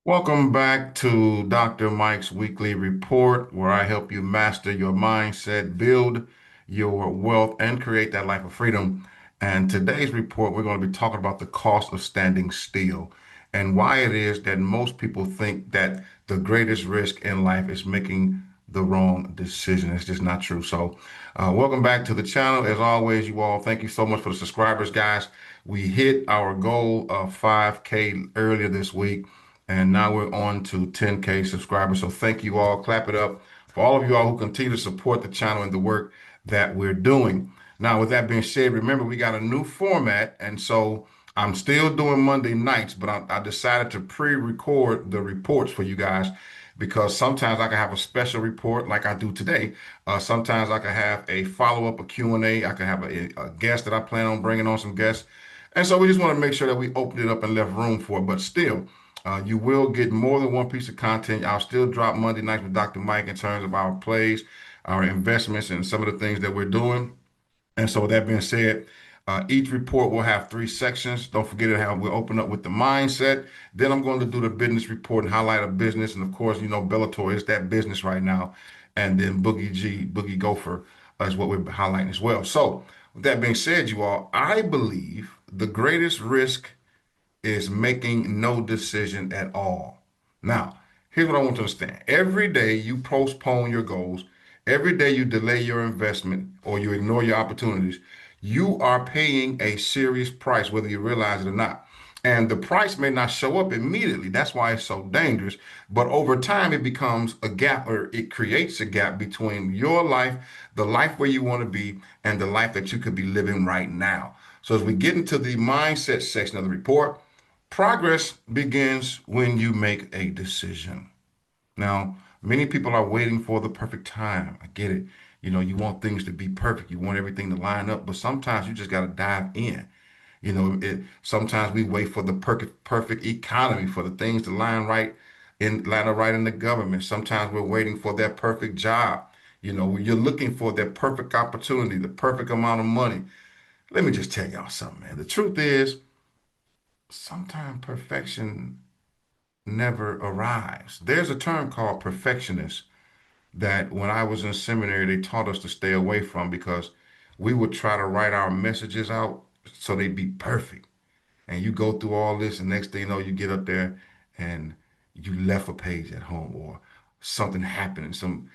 Welcome back to Dr. Mike's weekly report, where I help you master your mindset, build your wealth, and create that life of freedom. And today's report, we're going to be talking about the cost of standing still and why it is that most people think that the greatest risk in life is making the wrong decision. It's just not true. Welcome back to the channel. As always, you all, thank you so much for the subscribers, guys. We hit our goal of 5K earlier this week. And now we're on to 10K subscribers. So thank you all. Clap it up for all of you all who continue to support the channel and the work that we're doing. Now, with that being said, remember we got a new format. And so I'm still doing Monday nights, but I decided to pre-record the reports for you guys because sometimes I can have a special report like I do today. Sometimes I can have a follow-up, a Q&A. I can have a guest that I plan on bringing on some guests. And so we just want to make sure that we opened it up and left room for it. But still, you will get more than one piece of content. I'll still drop Monday nights with Dr. Mike in terms of our plays, our investments, and some of the things that we're doing. And so, with that being said, each report will have three sections. Don't forget how we'll open up with the mindset. Then I'm going to do the business report and highlight a business. And of course, Bellator is that business right now. And then Boogie G, Boogie Gopher is what we're highlighting as well. So, with that being said, you all, I believe the greatest risk is making no decision at all. Now, here's what I want to understand. Every day you postpone your goals, every day you delay your investment or you ignore your opportunities, you are paying a serious price, whether you realize it or not. And the price may not show up immediately. That's why it's so dangerous. But over time, it becomes a gap or it creates a gap between your life, the life where you want to be, and the life that you could be living right now. So as we get into the mindset section of the report, progress begins when you make a decision. Now, many people are waiting for the perfect time. I get it. You want things to be perfect. You want everything to line up, but sometimes you just got to dive in. Sometimes we wait for the perfect economy, for the things to line up right in the government. Sometimes we're waiting for that perfect job. You're looking for that perfect opportunity, the perfect amount of money. Let me just tell y'all something, man. The truth is, sometimes perfection never arrives. There's a term called perfectionist that when I was in seminary, they taught us to stay away from because we would try to write our messages out so they'd be perfect. And you go through all this, and next thing you know, you get up there and you left a page at home or something happened and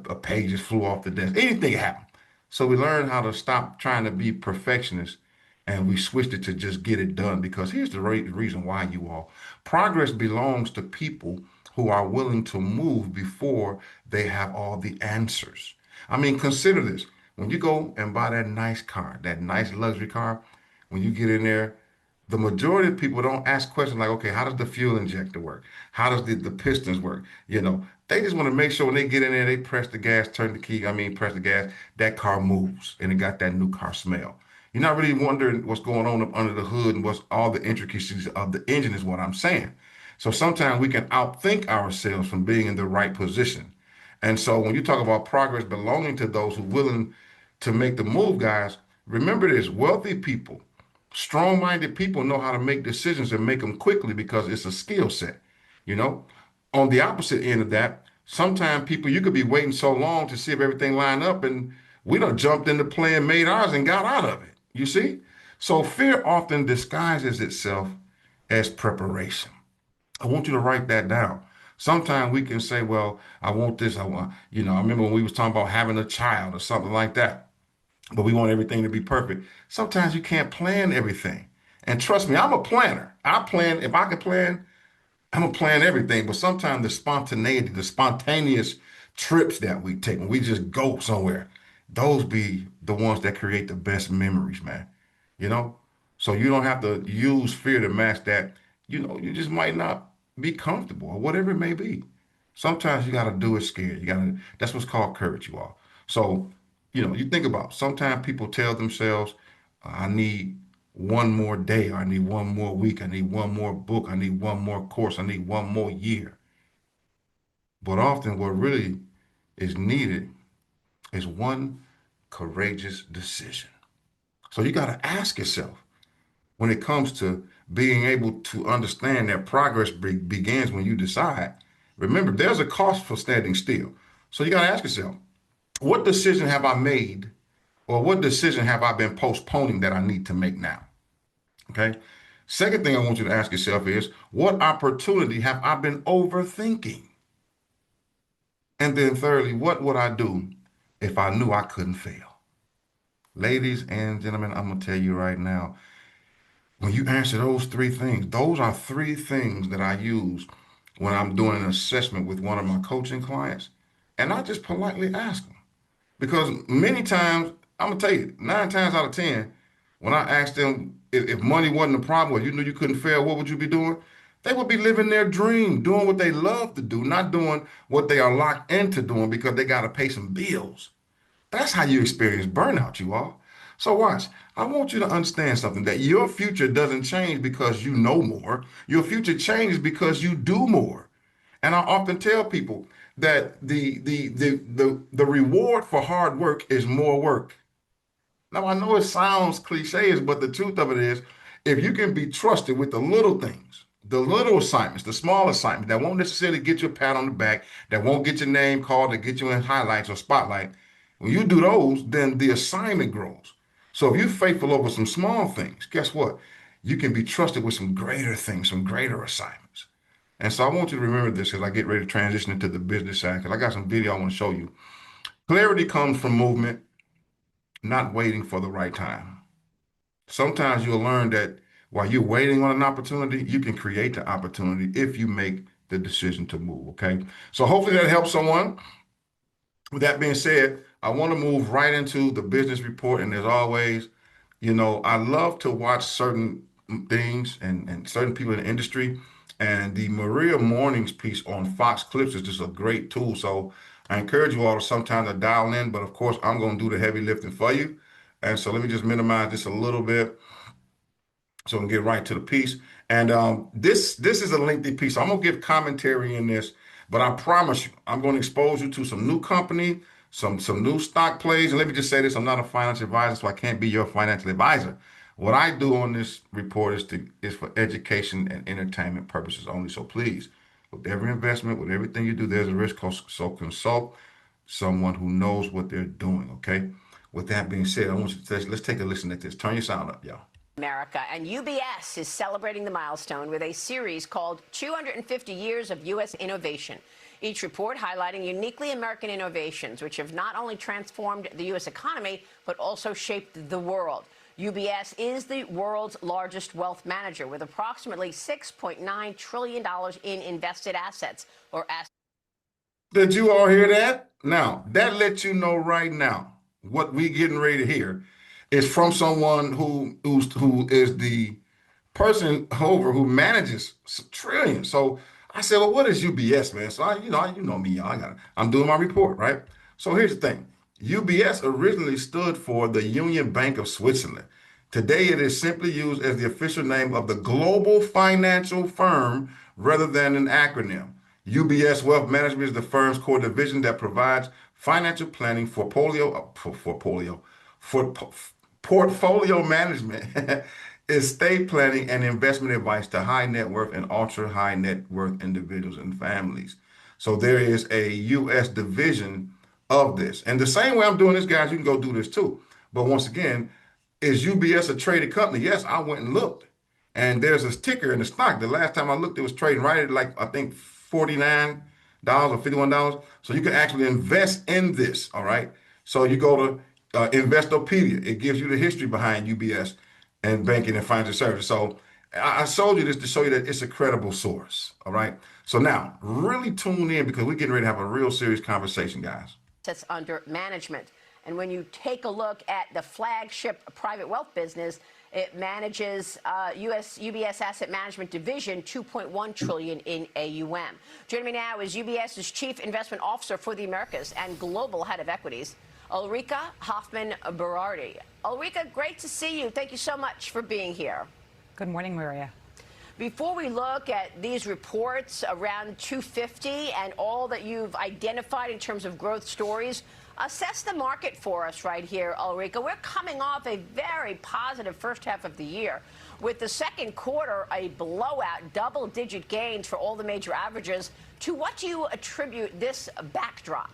a page just flew off the desk. Anything happened. So we learned how to stop trying to be perfectionists and we switched it to just get it done because here's the reason why, you all. Progress belongs to people who are willing to move before they have all the answers. I mean, consider this. When you go and buy that nice car, that nice luxury car, when you get in there, the majority of people don't ask questions like, okay, how does the fuel injector work? How does the pistons work? They just want to make sure when they get in there, they press the gas, turn the key, press the gas, that car moves and it got that new car smell. You're not really wondering what's going on up under the hood and what's all the intricacies of the engine is what I'm saying. So sometimes we can outthink ourselves from being in the right position. And so when you talk about progress belonging to those who are willing to make the move, guys, remember this, wealthy people, strong-minded people know how to make decisions and make them quickly because it's a skill set. You know, on the opposite end of that, sometimes people you could be waiting so long to see if everything lined up, and we done jumped into playing, made ours, and got out of it. You see, so fear often disguises itself as preparation. I want you to write that down. Sometimes we can say, "Well, I want this. I want." I remember when we was talking about having a child or something like that, but we want everything to be perfect. Sometimes you can't plan everything. And trust me, I'm a planner. I plan, if I can plan, I'm gonna plan everything. But sometimes the spontaneity, the spontaneous trips that we take when we just go somewhere, those be the ones that create the best memories, man. You know? So you don't have to use fear to match that. You just might not be comfortable or whatever it may be. Sometimes you gotta do it scared. That's what's called courage, you all. So, you think about sometimes people tell themselves, I need one more day, or I need one more week, I need one more book, I need one more course, I need one more year. But often what really is needed is one courageous decision. So you got to ask yourself when it comes to being able to understand that progress begins when you decide. Remember, there's a cost for standing still. So you got to ask yourself, what decision have I made, or what decision have I been postponing that I need to make now? Okay. Second thing I want you to ask yourself is, what opportunity have I been overthinking? And then thirdly, what would I do if I knew I couldn't fail? Ladies and gentlemen, I'm going to tell you right now, when you answer those three things, those are three things that I use when I'm doing an assessment with one of my coaching clients. And I just politely ask them. Because many times, I'm gonna tell you, 9 times out of 10, when I ask them if money wasn't a problem or you knew you couldn't fail, what would you be doing? They would be living their dream, doing what they love to do, not doing what they are locked into doing because they got to pay some bills. That's how you experience burnout, you all. So watch. I want you to understand something, that your future doesn't change because you know more. Your future changes because you do more. And I often tell people that the reward for hard work is more work. Now, I know it sounds cliches, but the truth of it is, if you can be trusted with the little things, the little assignments, the small assignments that won't necessarily get you a pat on the back, that won't get your name called, that get you in highlights or spotlight, when you do those, then the assignment grows. So if you're faithful over some small things, guess what? You can be trusted with some greater things, some greater assignments. And so I want you to remember this as I get ready to transition into the business side, because I got some video I want to show you. Clarity comes from movement, not waiting for the right time. Sometimes you'll learn that while you're waiting on an opportunity, you can create the opportunity if you make the decision to move. Okay. So hopefully that helps someone. With that being said, I want to move right into the business report. And as always, I love to watch certain things and certain people in the industry. And the Maria Mornings piece on Fox Clips is just a great tool. So I encourage you all to sometimes to dial in, but of course, I'm going to do the heavy lifting for you. And so let me just minimize this a little bit so we can get right to the piece. And this is a lengthy piece. I'm gonna give commentary in this, but I promise you, I'm going to expose you to some new company, some new stock plays. And let me just say this: I'm not a financial advisor, so I can't be your financial advisor. What I do on this report is for education and entertainment purposes only. So please, with every investment, with everything you do, there's a risk. So consult someone who knows what they're doing. Okay. With that being said, I want you to let's take a listen at this. Turn your sound up, y'all. America, and UBS is celebrating the milestone with a series called 250 Years of U.S. Innovation. Each report highlighting uniquely American innovations, which have not only transformed the U.S. economy, but also shaped the world. UBS is the world's largest wealth manager with approximately $6.9 trillion in invested assets, or assets. Did you all hear that? Now, that lets you know right now what we getting ready to hear is from someone who is the person over who manages trillions. So I said, well, what is UBS, man? So you know me, y'all. I'm doing my report, right? So here's the thing. UBS originally stood for the Union Bank of Switzerland. Today, it is simply used as the official name of the global financial firm rather than an acronym. UBS Wealth Management is the firm's core division that provides financial planning for portfolio management, estate planning, and investment advice to high net worth and ultra high net worth individuals and families. So there is a U.S. division of this. And the same way I'm doing this, guys, you can go do this too. But once again, is UBS a traded company? Yes, I went and looked. And there's a ticker in the stock. The last time I looked, it was trading right at like, I think, $49 or $51. So you can actually invest in this, all right? So you go to Investopedia. It gives you the history behind UBS and banking and financial services. So I showed you this to show you that it's a credible source, all right? So now, really tune in because we're getting ready to have a real serious conversation, guys. Assets under management. And when you take a look at the flagship private wealth business, it manages UBS Asset Management Division, $2.1 trillion in AUM. Joining me now is UBS's Chief Investment Officer for the Americas and Global Head of Equities, Ulrika Hoffman-Berardi. Ulrika, great to see you. Thank you so much for being here. Good morning, Maria. Before we look at these reports around 250 and all that you've identified in terms of growth stories, assess the market for us right here, Ulrika. We're coming off a very positive first half of the year. with the second quarter a blowout, double-digit gains for all the major averages. To what do you attribute this backdrop?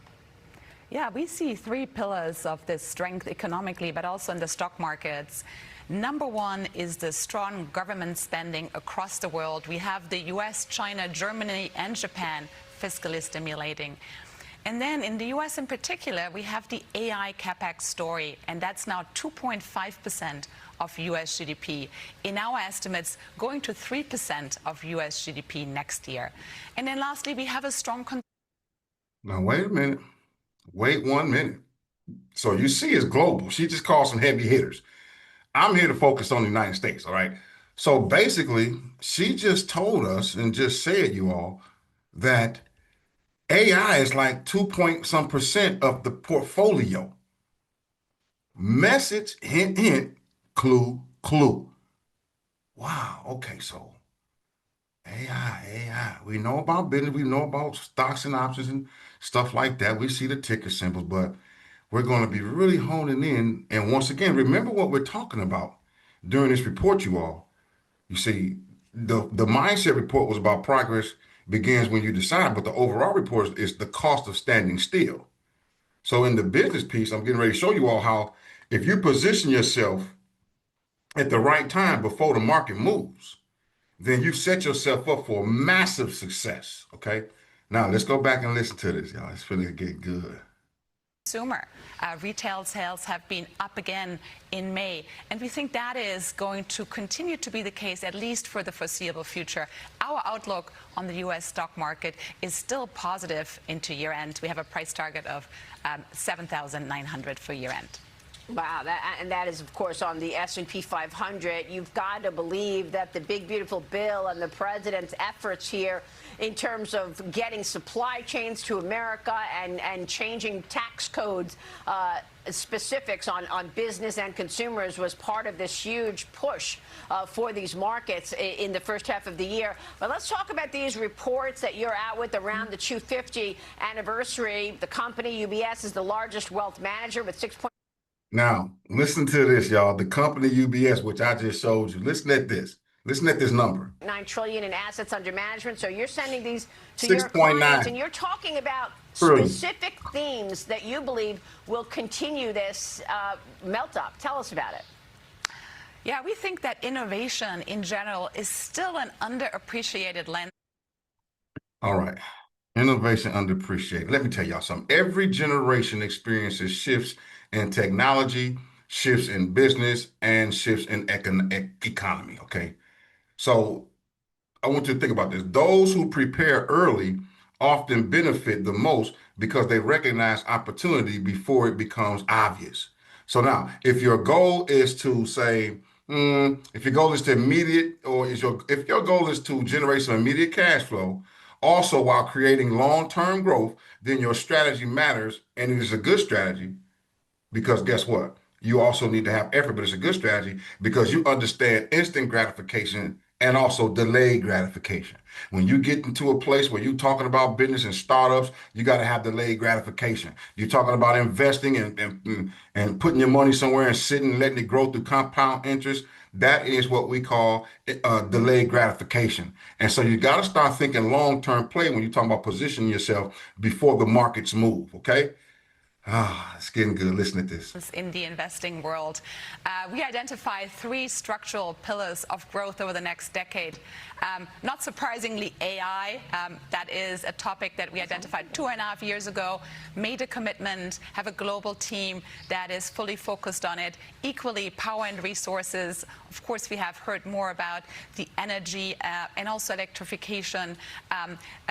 Yeah, we see three pillars of this strength economically, but also in the stock markets. Number one is the strong government spending across the world. We have the US, China, Germany, and Japan fiscally stimulating. And then in the US in particular, we have the AI capex story, and that's now 2.5% of US GDP. In our estimates, going to 3% of US GDP next year. And then lastly, we have a strong... Now, wait a minute. Wait 1 minute. So you see it's global. She just called some heavy hitters. I'm here to focus on the United States, all right? So basically, she just told us and just said, you all, that AI is like 2 point some percent of the portfolio. Message, hint, hint, clue, clue. Wow, okay, so AI. We know about business, we know about stocks and options and stuff like that. We see the ticker symbols, but we're going to be really honing in. And once again, remember what we're talking about during this report, you all. You see, the mindset report was about progress begins when you decide, but the overall report is the cost of standing still. So in the business piece, I'm getting ready to show you all how if you position yourself at the right time before the market moves, then you set yourself up for massive success. Okay. Now let's go back and listen to this, y'all. It's gonna get good. Consumer. Retail sales have been up again in May, and we think that is going to continue to be the case at least for the foreseeable future. Our outlook on the U.S. stock market is still positive into year-end. We have a price target of 7,900 for year-end. Wow, that is, of course, on the S&P 500. You've got to believe that the big, beautiful bill and the president's efforts here in terms of getting supply chains to America and changing tax codes, specifics on business and consumers was part of this huge push for these markets in the first half of the year. But let's talk about these reports that you're out with around the 250 anniversary. The company, UBS, is the largest wealth manager with 6. Now, listen to this, y'all. The company UBS, which I just showed you, listen at this. Listen at this number. $9 trillion in assets under management. So you're sending these to 6. your clients, 9 and you're talking about trillion. specific themes that you believe will continue this melt up. Tell us about it. Yeah, we think that innovation in general is still an underappreciated lens. All right. Innovation underappreciated. Let me tell y'all something. Every generation experiences shifts in technology, shifts in business, and shifts in economy, okay? So I want you to think about this. Those who prepare early often benefit the most because they recognize opportunity before it becomes obvious. So now, if your goal is to say, if your goal is to if your goal is to generate some immediate cash flow, also while creating long-term growth, then your strategy matters, and it is a good strategy. Because guess what? You also need to have effort, but it's a good strategy because you understand instant gratification and also delayed gratification. When you get into a place where you're talking about business and startups, you got to have delayed gratification. You're talking about investing and putting your money somewhere and sitting and letting it grow through compound interest. That is what we call delayed gratification. And so you got to start thinking long-term play when you're talking about positioning yourself before the markets move, okay? It's getting good. Listen to this. In the investing world, we identify three structural pillars of growth over the next decade. Not surprisingly, AI, that is a topic that we identified 2.5 years ago, made a commitment, have a global team that is fully focused on it. Equally, power and resources. Of course, we have heard more about the energy and also electrification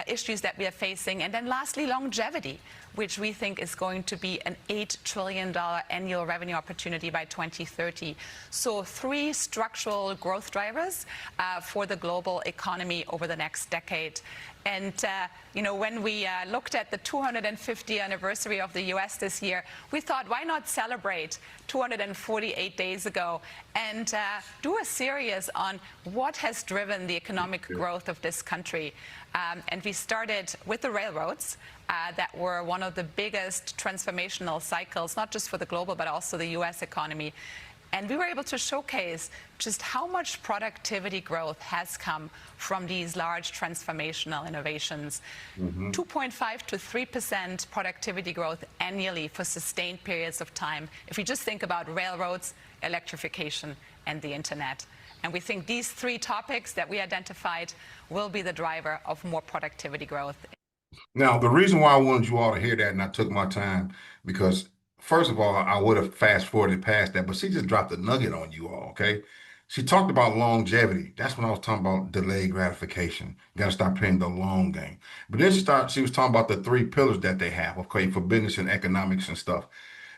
issues that we are facing. And then lastly, longevity, which we think is going to be an $8 trillion annual revenue opportunity by 2030. So 3 structural growth drivers for the global economy over the next decade. And, when we looked at the 250th anniversary of the U.S. this year, we thought, why not celebrate 248 days ago and do a series on what has driven the economic growth of this country. And we started with the railroads that were one of the biggest transformational cycles, not just for the global, but also the U.S. economy. And we were able to showcase just how much productivity growth has come from these large transformational innovations. 2.5 to 3% productivity growth annually for sustained periods of time, if we just think about railroads, electrification, and the internet. And we think these three topics that we identified will be the driver of more productivity growth. Now, the reason why I wanted you all to hear that, and I took my time, because first of all, I would have fast forwarded past that, but she just dropped a nugget on you all, okay? She talked about longevity. That's when I was talking about delayed gratification. You got to start playing the long game. But then she was talking about the three pillars that they have, okay, for business and economics and stuff.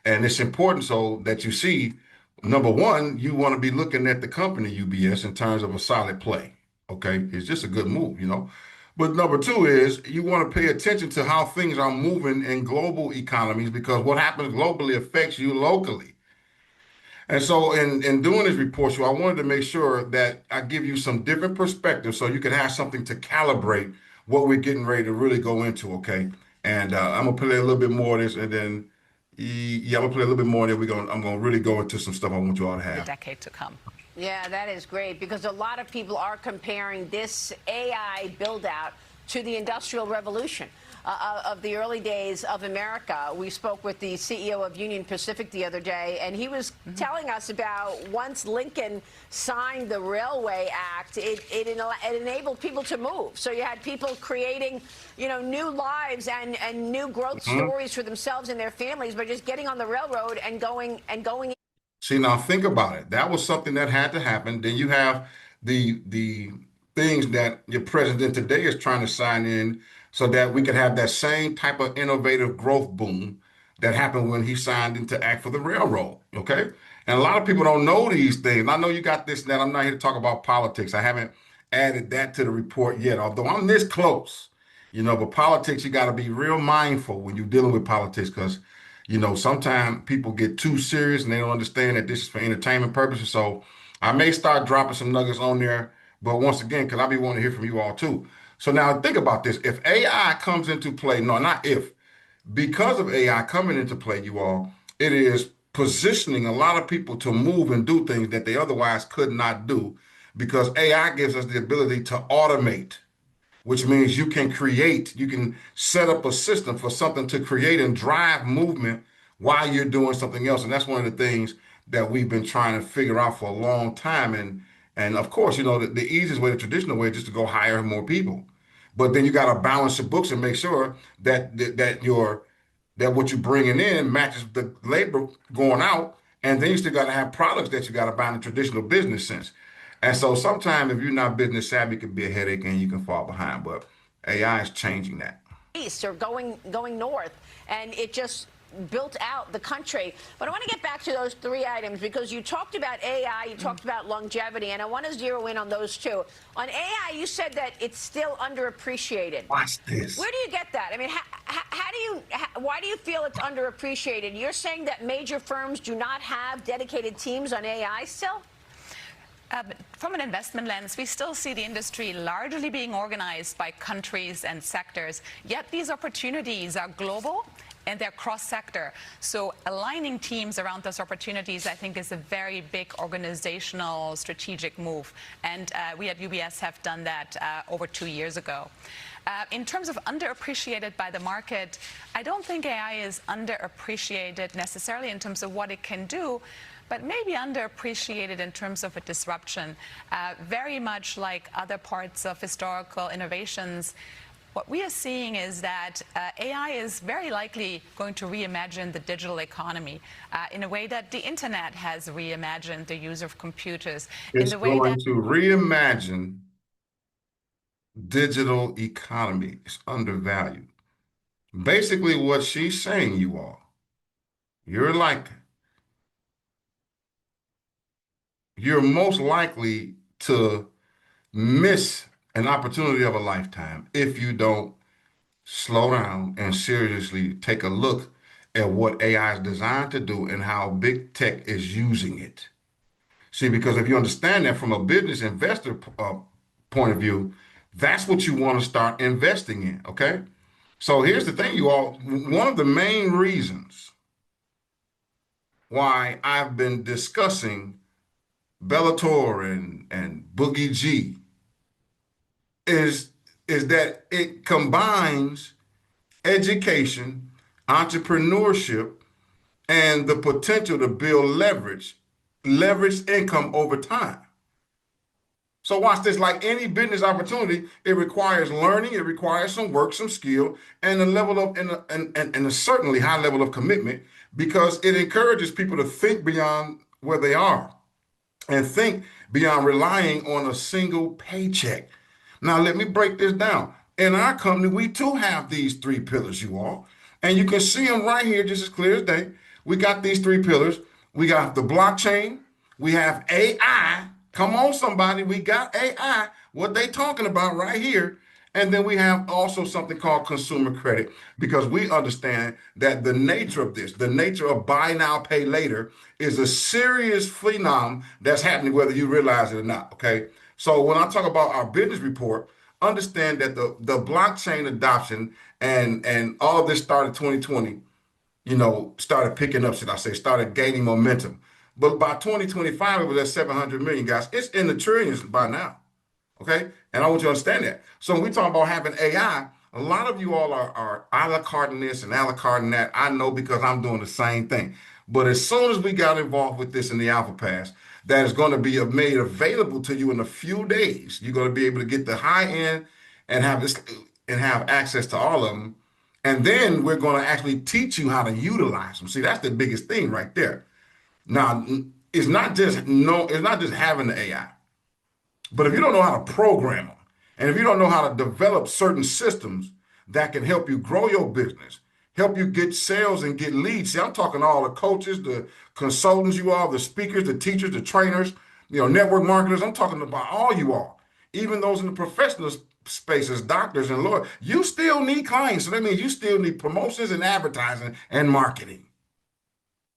And it's important so that you see, number one, you want to be looking at the company UBS in terms of a solid play. Okay. It's just a good move, you know. But number two is you want to pay attention to how things are moving in global economies because what happens globally affects you locally. And so in doing this report, so I wanted to make sure that I give you some different perspectives so you can have something to calibrate what we're getting ready to really go into, okay? And I'm gonna play a little bit more of this, and then yeah, I'm gonna play a little bit more, and then I'm gonna really go into some stuff I want you all to The have. decade to come. Yeah, that is great because a lot of people are comparing this AI build out to the Industrial Revolution of the early days of America. We spoke with the CEO of Union Pacific the other day, and he was telling us about once Lincoln signed the Railway Act, it enabled people to move. So you had people creating, new lives and new growth stories for themselves and their families by just getting on the railroad and going. See, now think about it. That was something that had to happen. Then you have the things that your president today is trying to sign in so that we could have that same type of innovative growth boom that happened when he signed into Act for the Railroad. Okay. And a lot of people don't know these things. And I know you got this and that. I'm not here to talk about politics. I haven't added that to the report yet, although I'm this close. But politics, you got to be real mindful when you're dealing with politics because sometimes people get too serious and they don't understand that this is for entertainment purposes. So I may start dropping some nuggets on there, but once again, because I be wanting to hear from you all too. So now think about this. If AI comes into play, no, not if, because of AI coming into play, you all, it is positioning a lot of people to move and do things that they otherwise could not do because AI gives us the ability to automate, which means you can set up a system for something to create and drive movement while you're doing something else. And that's one of the things that we've been trying to figure out for a long time. And of course, the easiest way, the traditional way, is just to go hire more people. But then you got to balance your books and make sure that what you're bringing in matches the labor going out. And then you still got to have products that you got to buy in the traditional business sense. And so sometimes if you're not business savvy, it can be a headache and you can fall behind. But AI is changing that. East or going north, and it just built out the country. But I want to get back to those three items because you talked about AI, you talked about longevity, and I want to zero in on those two. On AI, you said that it's still underappreciated. Watch this. Where do you get that? I mean, why do you feel it's underappreciated? You're saying that major firms do not have dedicated teams on AI still? From an investment lens, we still see the industry largely being organized by countries and sectors, yet these opportunities are global and they're cross-sector. So aligning teams around those opportunities, I think, is a very big organizational strategic move. And we at UBS have done that over 2 years ago. In terms of underappreciated by the market, I don't think AI is underappreciated necessarily in terms of what it can do, but maybe underappreciated in terms of a disruption. Very much like other parts of historical innovations, what we are seeing is that AI is very likely going to reimagine the digital economy in a way that the internet has reimagined the use of computers. It's going to reimagine digital economy. It's undervalued. Basically, what she's saying, you all, you're most likely to miss an opportunity of a lifetime if you don't slow down and seriously take a look at what AI is designed to do and how big tech is using it. See, because if you understand that from a business investor point of view, that's what you want to start investing in, okay? So here's the thing, you all. One of the main reasons why I've been discussing Bellator and Boogie G is is that it combines education, entrepreneurship, and the potential to build leverage income over time. So watch this. Like any business opportunity, it requires learning, it requires some work, some skill, and a level of and a certainly high level of commitment because it encourages people to think beyond where they are and think beyond relying on a single paycheck. Now, let me break this down. In our company, we too have these three pillars, you all. And you can see them right here, just as clear as day. We got these three pillars. We got the blockchain. We have AI. Come on, somebody. We got AI. What they talking about right here. And then we have also something called consumer credit because we understand that the nature of this, the nature of buy now, pay later, is a serious phenom that's happening whether you realize it or not. Okay. So when I talk about our business report, understand that the blockchain adoption and all of this started 2020, started picking up, should I say, started gaining momentum. But by 2025, it was at 700 million, guys. It's in the trillions by now. Okay. And I want you to understand that. So when we talk about having AI, a lot of you all are a la carte in this and a la carte in that. I know because I'm doing the same thing. But as soon as we got involved with this in the Alpha Pass, that is going to be made available to you in a few days. You're going to be able to get the high end and have this and have access to all of them. And then we're going to actually teach you how to utilize them. See, that's the biggest thing right there. Now, it's not just having the AI. But if you don't know how to program them, and if you don't know how to develop certain systems that can help you grow your business, help you get sales and get leads. See, I'm talking to all the coaches, the consultants, you all, the speakers, the teachers, the trainers, network marketers. I'm talking about all you all, even those in the professional spaces, doctors and lawyers. You still need clients. So that means you still need promotions and advertising and marketing.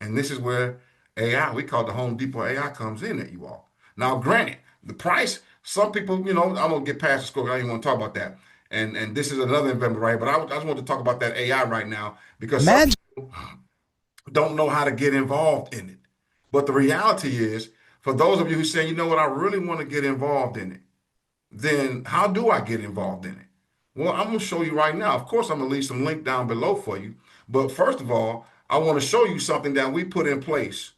And this is where AI, we call the Home Depot AI, comes in at you all. Now, granted, the price, some people, I'm going to get past the score. I didn't want to talk about that. And this is another investment, right? But I just want to talk about that AI right now because some people don't know how to get involved in it. But the reality is, for those of you who say, you know what, I really want to get involved in it, then how do I get involved in it? Well, I'm going to show you right now. Of course, I'm going to leave some link down below for you. But first of all, I want to show you something that we put in place.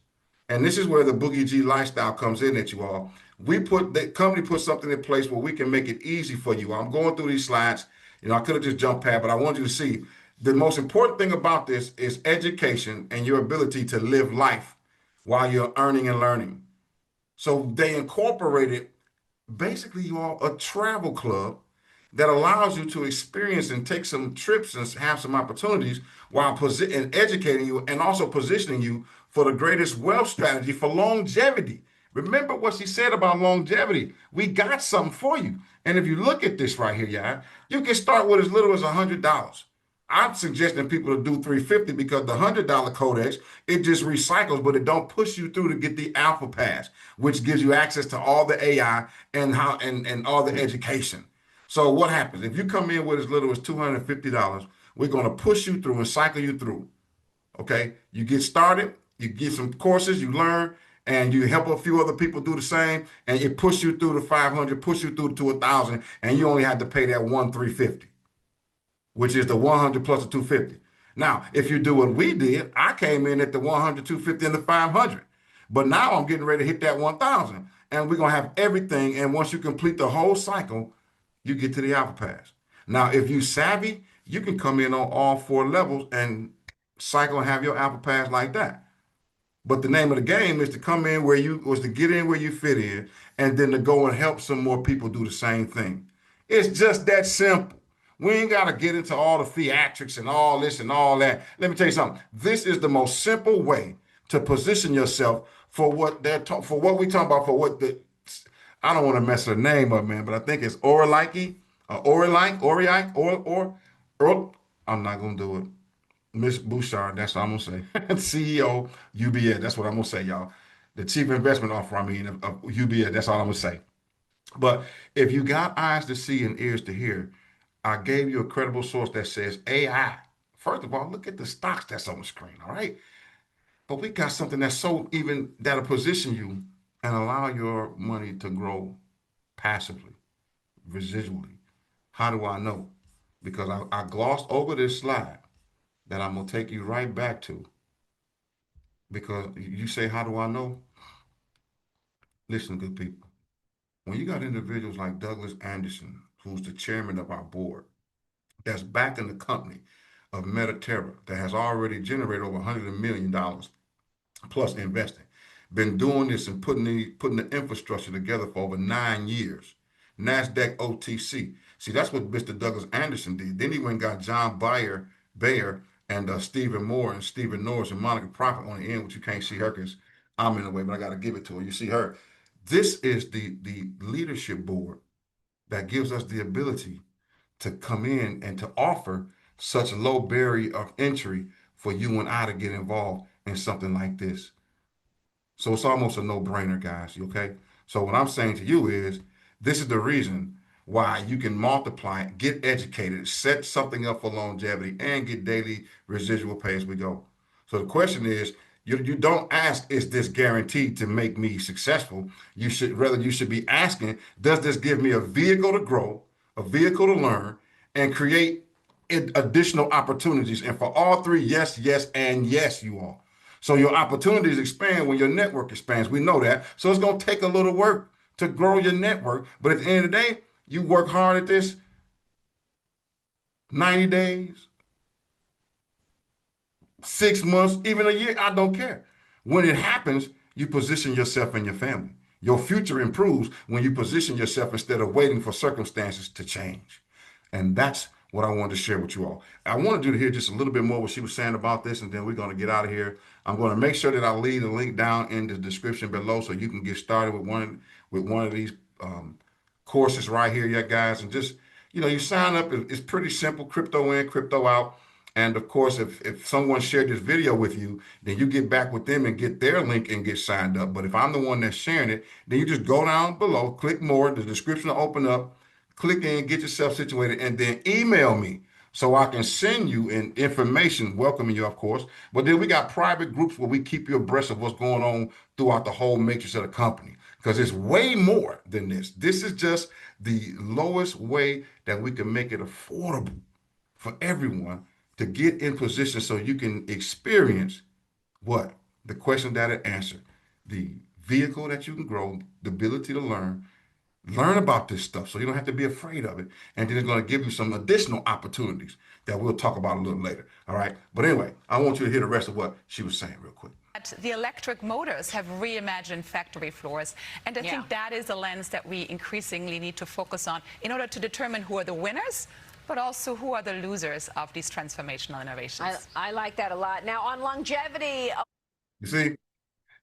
And this is where the Boogie G lifestyle comes in at you all. The company put something in place where we can make it easy for you. I'm going through these slides. I could have just jumped past, but I want you to see the most important thing about this is education and your ability to live life while you're earning and learning. So they incorporated basically you all a travel club that allows you to experience and take some trips and have some opportunities while educating you and also positioning you for the greatest wealth strategy for longevity. Remember what she said about longevity. We got something for you. And if you look at this right here, y'all, you can start with as little as $100. I'm suggesting people to do 350 because the $100 codex, it just recycles, but it don't push you through to get the alpha pass, which gives you access to all the AI and all the education. So what happens? If you come in with as little as $250, we're going to push you through and cycle you through. Okay. You get started, you get some courses, you learn, and you help a few other people do the same, and it push you through to 500, push you through to 1,000, and you only have to pay that 350, which is the 100 plus the 250. Now, if you do what we did, I came in at the 100, 250, and the 500. But now I'm getting ready to hit that 1,000, and we're going to have everything. And once you complete the whole cycle, you get to the Alpha Pass. Now, if you savvy, you can come in on all four levels and cycle and have your Alpha Pass like that. But the name of the game is to come in to get in where you fit in, and then to go and help some more people do the same thing. It's just that simple. We ain't got to get into all the theatrics and all this and all that. Let me tell you something. This is the most simple way to position yourself for what for what we talking about, for what I don't want to mess her name up, man, but I think it's Orlike, or I'm not gonna do it. Miss Bouchard, that's what I'm gonna say. CEO UBS, that's what I'm gonna say, y'all. The chief investment officer, of UBS, that's all I'm gonna say. But if you got eyes to see and ears to hear, I gave you a credible source that says AI. First of all, look at the stocks that's on the screen, all right? But we got something that's so even that'll position you and allow your money to grow passively, residually. How do I know? Because I glossed over this slide that I'm gonna take you right back to. Because you say, how do I know? Listen, good people. When you got individuals like Douglas Anderson, who's the chairman of our board, that's backing the company of Mediterra that has already generated over $100 million plus investing. Been doing this and putting the infrastructure together for over 9 years. NASDAQ OTC. See, that's what Mr. Douglas Anderson did. Then he went and got John Bayer, and Stephen Moore and Stephen Norris and Monica Prophet on the end, which you can't see her because I'm in the way, but I got to give it to her. You see her. This is the leadership board that gives us the ability to come in and to offer such low barrier of entry for you and I to get involved in something like this. So it's almost a no-brainer, guys. Okay. So what I'm saying to you is this is the reason why you can multiply, get educated, set something up for longevity, and get daily residual pay as we go. So the question is, you don't ask, is this guaranteed to make me successful? You should be asking, does this give me a vehicle to grow, a vehicle to learn, and create additional opportunities? And for all three, yes, yes, and yes, you all. So your opportunities expand when your network expands. We know that. So it's going to take a little work to grow your network. But at the end of the day, you work hard at this 90 days, 6 months, even a year. I don't care. When it happens, you position yourself and your family. Your future improves when you position yourself instead of waiting for circumstances to change. And that's what I wanted to share with you all. I wanted you to hear just a little bit more what she was saying about this, and then we're going to get out of here. I'm going to make sure that I leave a link down in the description below so you can get started with one of these courses right here, yeah, guys. And just you sign up. It's pretty simple. Crypto in, crypto out. And of course, if someone shared this video with you, then you get back with them and get their link and get signed up. But if I'm the one that's sharing it, then you just go down below, click more, the description will open up, click in, get yourself situated, and then email me so I can send you information, welcoming you, of course. But then we got private groups where we keep you abreast of what's going on throughout the whole matrix of the company. Because it's way more than this. This is just the lowest way that we can make it affordable for everyone to get in position so you can experience what? The question that it answered. The vehicle that you can grow, the ability to learn about this stuff so you don't have to be afraid of it. And then it's going to give you some additional opportunities that we'll talk about a little later. All right. But anyway, I want you to hear the rest of what she was saying real quick. The electric motors have reimagined factory floors. And I think that is a lens that we increasingly need to focus on in order to determine who are the winners, but also who are the losers of these transformational innovations. I like that a lot. Now, on longevity. You see,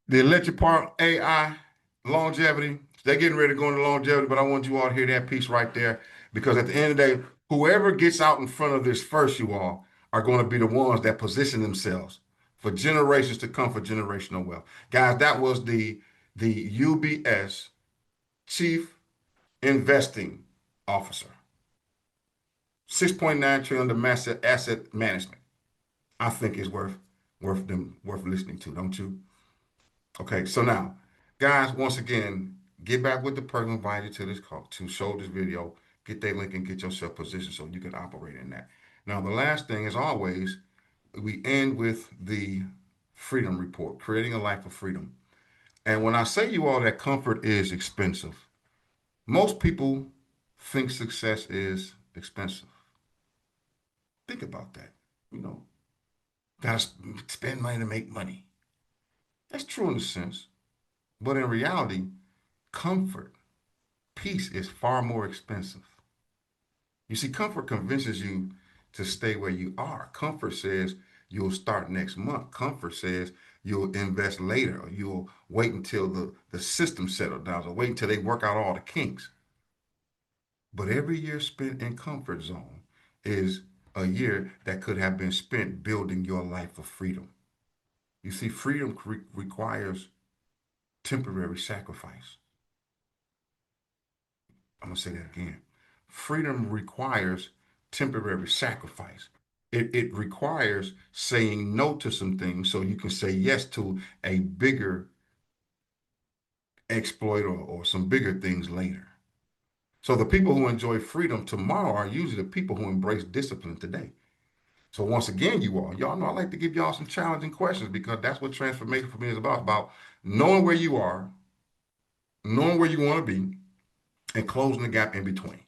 the electric part, AI, longevity, they're getting ready to go into longevity, but I want you all to hear that piece right there because at the end of the day, whoever gets out in front of this first, you all are going to be the ones that position themselves for generations to come for generational wealth. Guys, that was the UBS Chief Investing Officer. 6.9 trillion to asset management. I think is worth listening to, don't you? Okay, so now, guys, once again, get back with the person who invited you to this call to show this video. Get that link and get yourself positioned so you can operate in that. Now, the last thing, as always, we end with the freedom report, creating a life of freedom. And when I say you all that comfort is expensive, most people think success is expensive. Think about that. You know, gotta spend money to make money. That's true in a sense, but in reality, comfort, peace is far more expensive. You see, comfort convinces you to stay where you are. Comfort says you'll start next month. Comfort says you'll invest later, or you'll wait until the system settles down, or wait until they work out all the kinks. But every year spent in comfort zone is a year that could have been spent building your life of freedom. You see, freedom requires temporary sacrifice. I'm going to say that again. Freedom requires temporary sacrifice. It requires saying no to some things so you can say yes to a bigger exploit or some bigger things later. So the people who enjoy freedom tomorrow are usually the people who embrace discipline today. So once again, y'all know I like to give y'all some challenging questions because that's what transformation for me is about knowing where you are, knowing where you want to be, and closing the gap in between.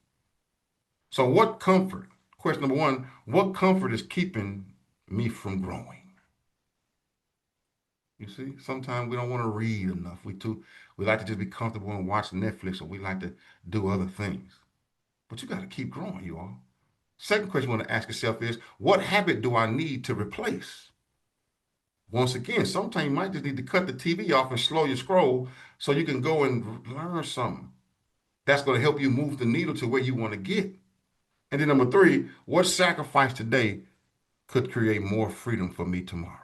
So what comfort? Question number one, what comfort is keeping me from growing? You see, sometimes we don't want to read enough. We like to just be comfortable and watch Netflix, or we like to do other things. But you got to keep growing, you all. Second question you want to ask yourself is, what habit do I need to replace? Once again, sometimes you might just need to cut the TV off and slow your scroll so you can go and learn something. That's going to help you move the needle to where you want to get. And then number three, what sacrifice today could create more freedom for me tomorrow?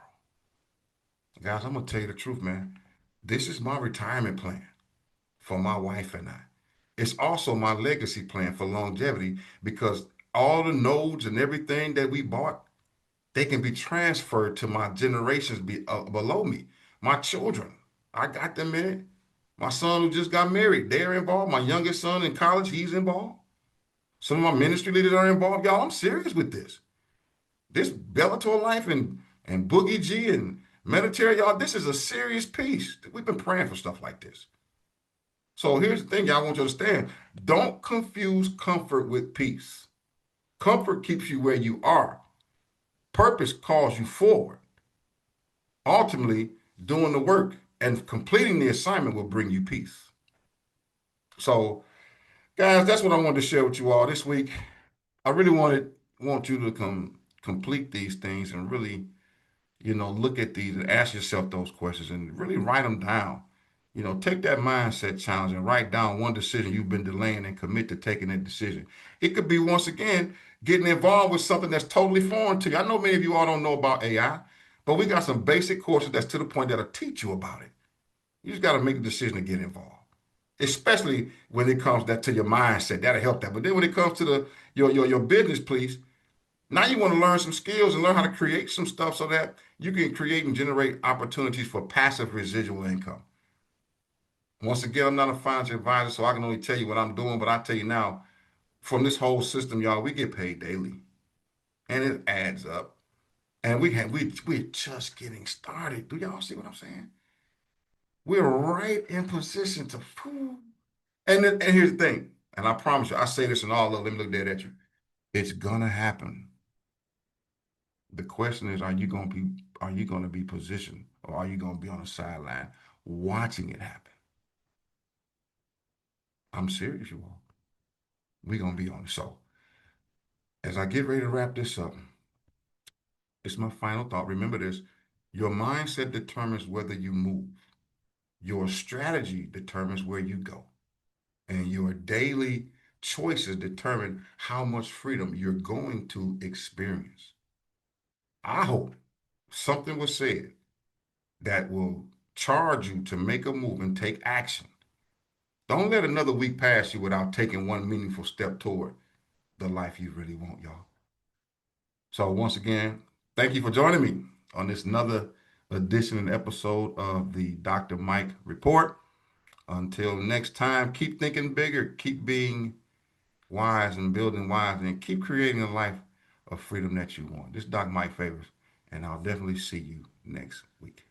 Guys, I'm going to tell you the truth, man. This is my retirement plan for my wife and I. It's also my legacy plan for longevity because all the nodes and everything that we bought, they can be transferred to my generations below me. My children, I got them in it. My son who just got married, they're involved. My youngest son in college, he's involved. Some of my ministry leaders are involved. Y'all, I'm serious with this. This Bellator life and Boogie G and Mediterranean, y'all, this is a serious piece. We've been praying for stuff like this. So here's the thing, y'all want you to understand. Don't confuse comfort with peace. Comfort keeps you where you are. Purpose calls you forward. Ultimately, doing the work and completing the assignment will bring you peace. So, guys, that's what I wanted to share with you all this week. I really want you to complete these things and really, look at these and ask yourself those questions and really write them down. Take that mindset challenge and write down one decision you've been delaying and commit to taking that decision. It could be, once again, getting involved with something that's totally foreign to you. I know many of you all don't know about AI, but we got some basic courses that's to the point that'll teach you about it. You just got to make a decision to get involved, especially when it comes to your mindset. That'll help that. But then when it comes to your business, please, now you want to learn some skills and learn how to create some stuff so that you can create and generate opportunities for passive residual income. Once again, I'm not a financial advisor, so I can only tell you what I'm doing, but I tell you now, from this whole system, y'all, we get paid daily, and it adds up. And we're just getting started. Do y'all see what I'm saying? We're right in position to, and here's the thing, and I promise you, I say this in all love. Let me look dead at you. It's gonna happen. The question is, are you gonna be positioned, or are you gonna be on the sideline watching it happen? I'm serious, you all. We're gonna be on it. So as I get ready to wrap this up, it's my final thought. Remember this: your mindset determines whether you move. Your strategy determines where you go. And your daily choices determine how much freedom you're going to experience. I hope something was said that will charge you to make a move and take action. Don't let another week pass you without taking one meaningful step toward the life you really want, y'all. So once again, thank you for joining me on this another edition and episode of the Dr. Mike Report. Until next time, keep thinking bigger, keep being wise and building wise, and keep creating a life of freedom that you want. This is Dr. Mike Favors, and I'll definitely see you next week.